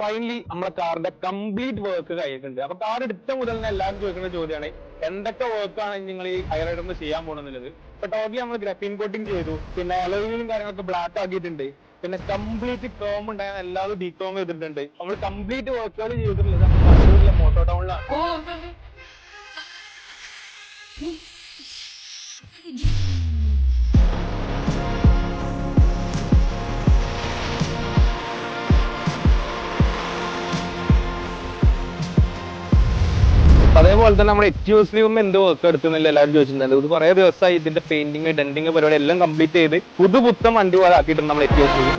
Finally നമ്മളെ കാറിന്റെ complete work കഴിഞ്ഞിട്ടുണ്ട്. അപ്പൊ കാർ എടുത്ത മുതൽ തന്നെ എല്ലാവരും ചോദിക്കുന്ന ചോദ്യമാണ് എന്തൊക്കെ വർക്കാണ് നിങ്ങൾ ഈ ഹൈറൈഡറിന് ചെയ്യാൻ പോകുന്നത്. ഇപ്പൊ ടോട്ടലി നമ്മൾ ഗ്രാഫീൻ കോട്ടിങ് ചെയ്തു, പിന്നെ അലോയിലും കാര്യങ്ങളൊക്കെ ബ്ലാക്ക് ആക്കിയിട്ടുണ്ട്, പിന്നെ കംപ്ലീറ്റ് ക്രോം ഉണ്ടായ എല്ലാവരും ഡീക്രോം ചെയ്തിട്ടുണ്ട്. നമ്മൾ കംപ്ലീറ്റ് വർക്കുകൾ ചെയ്തിട്ടുള്ളത് നമ്മുടെ മോട്ടോ ടൗണിലാണ്. അതേപോലെ തന്നെ നമ്മുടെ എറ്റിയോസിലും എന്ത് വർക്ക് എടുക്കുന്നില്ല എല്ലാവരും ചോദിച്ചിട്ടുണ്ടായിരുന്നു. ഇത് കുറെ ദിവസമായി ഇതിന്റെ പെയിന്റിങ് ഡെന്റിങ് പരിപാടി എല്ലാം കംപ്ലീറ്റ് ചെയ്ത് പുതുപുത്തൻ വണ്ടി പോലെ ആക്കിയിട്ടുണ്ട് നമ്മൾ എറ്റിയോസിലും.